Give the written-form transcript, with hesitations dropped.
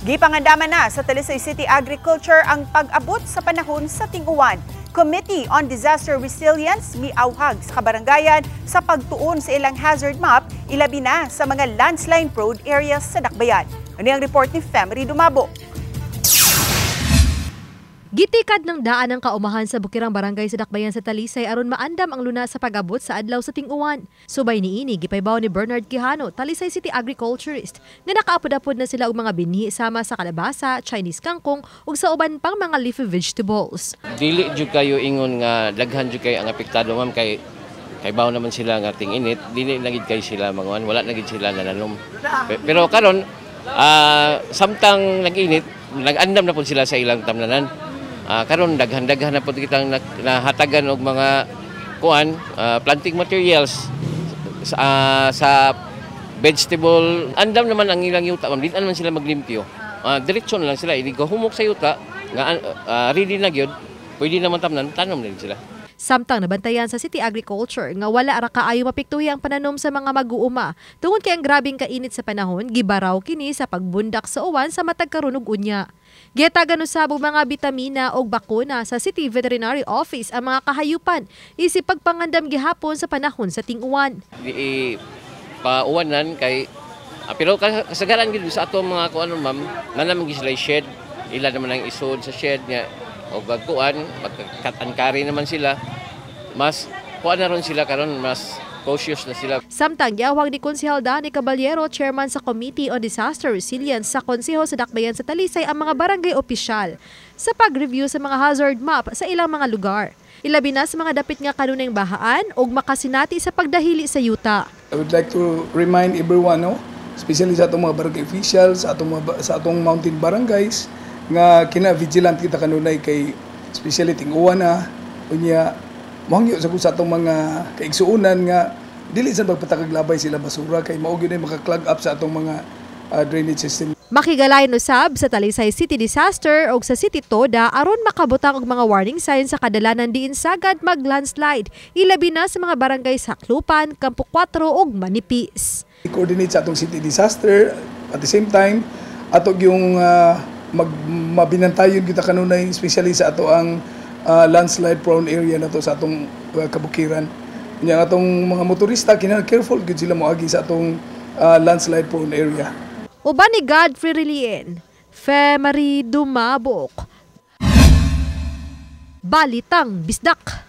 Gipangandaman na sa Talisay City Agriculture ang pag-abot sa panahon sa ting-uwan. Committee on Disaster Resilience miawhag sa kabarangayan sa pagtuon sa ilang hazard map, ilabi na sa mga landslide-prone areas sa Dakbayan. Ano ang report ni Femery Dumabo? Gitikad ng daan ng kaumahan sa bukirang barangay sa Dakbayan sa Talisay aron maandam ang luna sa pag-abot sa adlaw sa ting-uwan. Subay niini gipaybaw ni Bernard Quijano, Talisay City agriculturist, nga nakaapod-apod na sila og mga binhi sama sa kalabasa, Chinese kangkong ug sa uban pang mga leafy vegetables. Dili jud kayo ingon nga daghan jud kay ang apektado ma'am kay baw naman sila nga ting init, dili nagid kay sila manguan, wala nagid sila nananom. Pero karon samtang nag-init, nag-andam na pud sila sa ilang tamnanan. Karon daghan-daghan na po kitang nahatagan og mga planting materials sa vegetable. Andam naman ang ilang yuta, di naman sila maglimpyo. Diretso na lang sila, humok sa yuta, nga ready na gyud, pwede naman tanom na sila. Samtang nabantayan sa City Agriculture nga wala ra kaayo mapiktuhi ang pananom sa mga mag-uuma. Tungod kay ang grabing kainit sa panahon, gibaraw kini sa pagbundak sa uwan sa matag karon ug unya. Giyatagan usab og mga bitamina o bakuna sa City Veterinary Office ang mga kahayupan isip pagpangandam gihapon sa panahon sa ting-uwan. Di pauwanan kay pero kasagaran gid sa ato mga ma'am, nanam gi sila shed, ila naman ang isod sa shed nga o bagkuan, magkat-ankari naman sila, mas kuan na ron sila karon, mas cautious na sila. Samtang yawag ni Konsehal Danny Caballero, chairman sa Committee on Disaster Resilience sa Konseho sa Dakbayan sa Talisay ang mga barangay opisyal sa pag-review sa mga hazard map sa ilang mga lugar. Ilabi na sa mga dapit nga kanunay bahaan ug makasinati sa pagdahili sa yuta. I would like to remind everyone, especially sa atong mga barangay officials, sa atong mountain barangays, nga kina-vigilant kita kanunay kay especially ting-uwan na unya mahangyo sa atong mga kaigsuunan nga dili sa magpatakaglabay sila basura kay mao gyud ay maka-clog up sa atong mga drainage system. Makigalayon usab sa Talisay City Disaster o sa City Toda aron makabutang og mga warning signs sa kadalanan diin sagad mag-landslide, ilabi na sa mga barangay sa Aklupan, Campo 4 ug Manipis. I-coordinate sa atong city disaster at the same time atog yung mabinantayon kita kanunay especially sa ato ang landslide prone area nato sa atong kabukiran. Nya atong mga motorista kinahanglan careful gid sila moagi sa atong landslide prone area. Uban ni Godfrey Relien, Femery Dumabok. Balitang Bisdak.